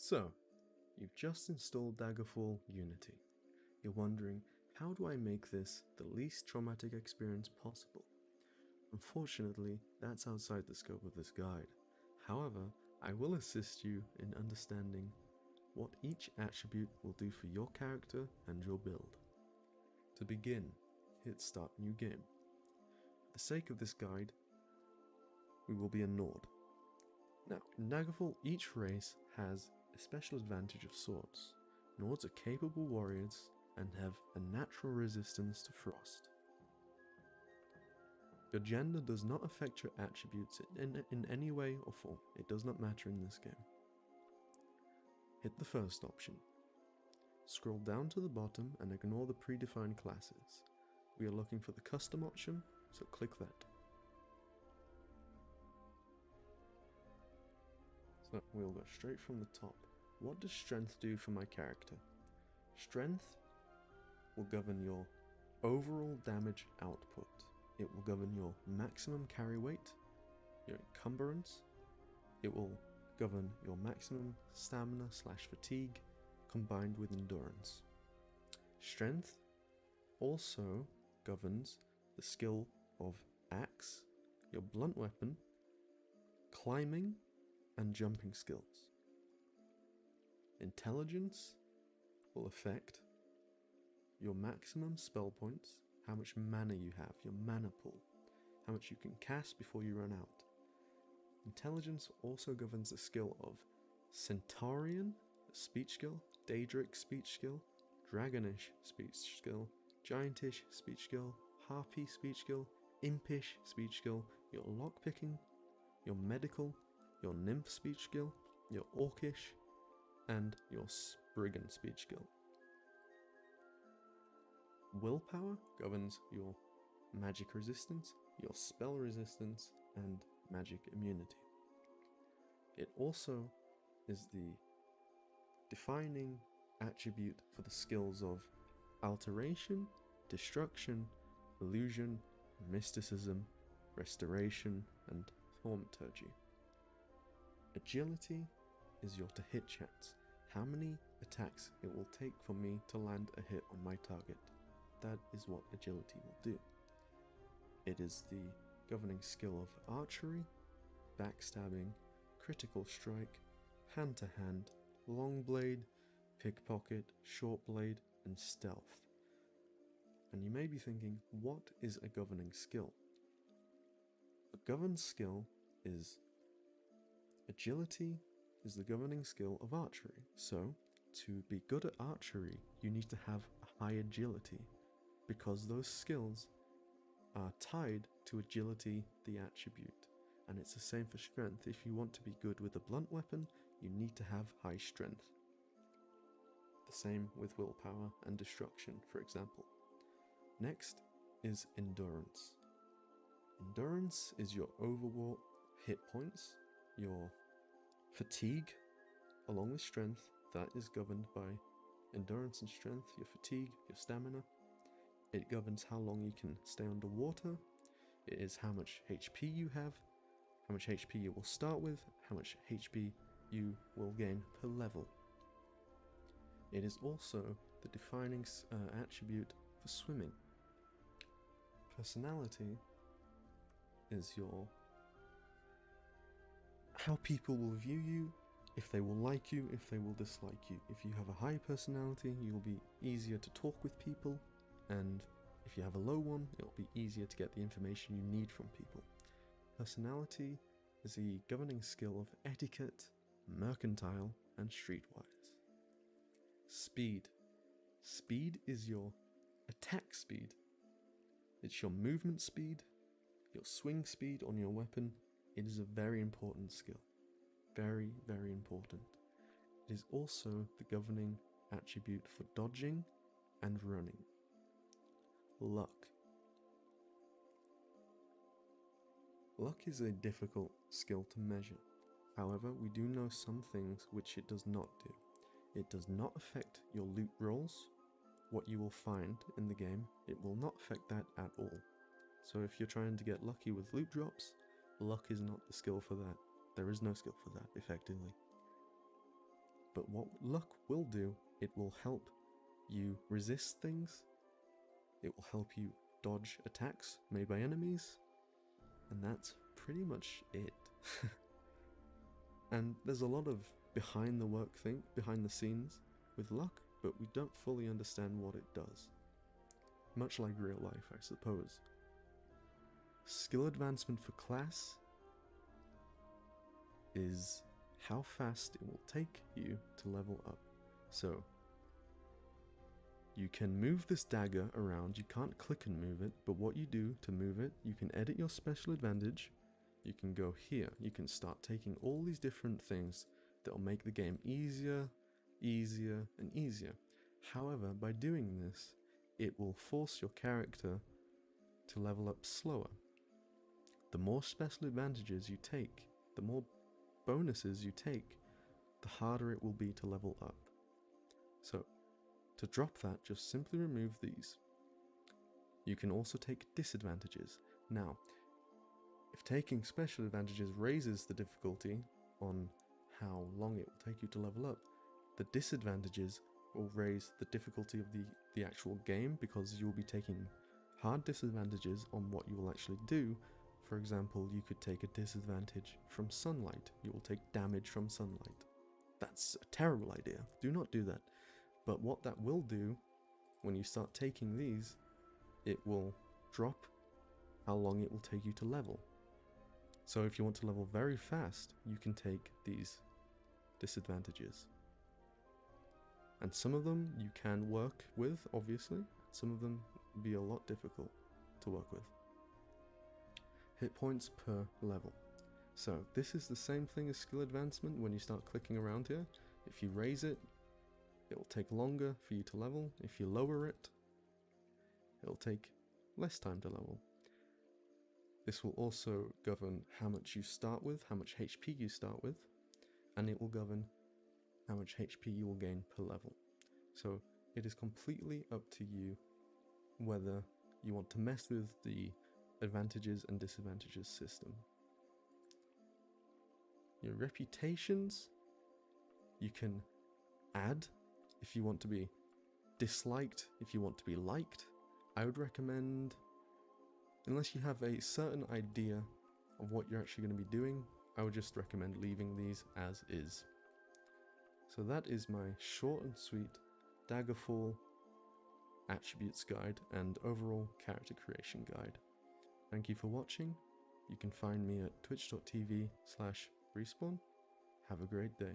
So, you've just installed Daggerfall Unity. You're wondering, how do I make this the least traumatic experience possible? Unfortunately, that's outside the scope of this guide. However, I will assist you in understanding what each attribute will do for your character and your build. To begin, hit Start New Game. For the sake of this guide, we will be a Nord. Now, in Daggerfall, each race has a special advantage of swords. Nords are capable warriors and have a natural resistance to frost. Your gender does not affect your attributes in any way or form. It does not matter in this game. Hit the first option. Scroll down to the bottom and ignore the predefined classes. We are looking for the custom option, so click that. So we'll go straight from the top. What does strength do for my character? Strength will govern your overall damage output. It will govern your maximum carry weight, your encumbrance. It will govern your maximum stamina/fatigue combined with endurance. Strength also governs the skill of axe, your blunt weapon, climbing, and jumping skills. Intelligence will affect your maximum spell points, how much mana you have, your mana pool, how much you can cast before you run out. Intelligence also governs the skill of Centaurian, speech skill, Daedric speech skill, Dragonish speech skill, Giantish speech skill, Harpy speech skill, Impish speech skill, your lockpicking, your medical, your nymph speech skill, your orcish, and your spriggan speech skill. Willpower governs your magic resistance, your spell resistance, and magic immunity. It also is the defining attribute for the skills of alteration, destruction, illusion, mysticism, restoration, and thaumaturgy. Agility is your to hit chance, how many attacks it will take for me to land a hit on my target. That is what agility will do. It is the governing skill of archery, backstabbing, critical strike, hand-to-hand, long blade, pickpocket, short blade, and stealth. And you may be thinking, what is a governing skill? A governed skill is agility is the governing skill of archery. So, to be good at archery, you need to have a high agility, because those skills are tied to agility, the attribute. And it's the same for strength. If you want to be good with a blunt weapon, you need to have high strength. The same with willpower and destruction, for example. Next is endurance. Endurance is your overall hit points, your fatigue, along with strength. That is governed by endurance and strength, your fatigue, your stamina. It governs how long you can stay underwater. It is how much HP you have, how much HP you will start with, how much HP you will gain per level. It is also the defining attribute for swimming. Personality is how people will view you, if they will like you, if they will dislike you. If you have a high personality, you'll be easier to talk with people, and if you have a low one, it'll be easier to get the information you need from people. Personality is the governing skill of etiquette, mercantile, and streetwise. Speed. Speed is your attack speed. It's your movement speed, your swing speed on your weapon. It is a very important skill. Very, very important. It is also the governing attribute for dodging and running. Luck. Luck is a difficult skill to measure. However, we do know some things which it does not do. It does not affect your loot rolls, what you will find in the game. It will not affect that at all. So if you're trying to get lucky with loot drops, luck is not the skill for that. There is no skill for that, effectively. But what luck will do, it will help you resist things, it will help you dodge attacks made by enemies, and that's pretty much it. And there's a lot of behind the scenes with luck, but we don't fully understand what it does. Much like real life, I suppose. Skill advancement for class is how fast it will take you to level up. So, you can move this dagger around, you can't click and move it, but what you do to move it, you can edit your special advantage, you can go here, you can start taking all these different things that will make the game easier, easier, and easier. However, by doing this, it will force your character to level up slower. The more special advantages you take, the more bonuses you take, the harder it will be to level up. So, to drop that, just simply remove these. You can also take disadvantages. Now, if taking special advantages raises the difficulty on how long it will take you to level up, the disadvantages will raise the difficulty of the actual game, because you will be taking hard disadvantages on what you will actually do. For example, you could take a disadvantage from sunlight. You will take damage from sunlight. That's a terrible idea. Do not do that. But what that will do, when you start taking these, it will drop how long it will take you to level. So if you want to level very fast, you can take these disadvantages. And some of them you can work with, obviously. Some of them be a lot difficult to work with. Hit points per level. So this is the same thing as skill advancement when you start clicking around here. If you raise it, it will take longer for you to level. If you lower it, it'll take less time to level. This will also govern how much you start with, how much HP you start with, and it will govern how much HP you will gain per level. So it is completely up to you whether you want to mess with the advantages and disadvantages system. Your reputations, you can add if you want to be disliked, if you want to be liked. I would recommend, unless you have a certain idea of what you're actually going to be doing, I would just recommend leaving these as is. So that is my short and sweet Daggerfall attributes guide and overall character creation guide. Thank you for watching. You can find me at twitch.tv/respawn. Have a great day.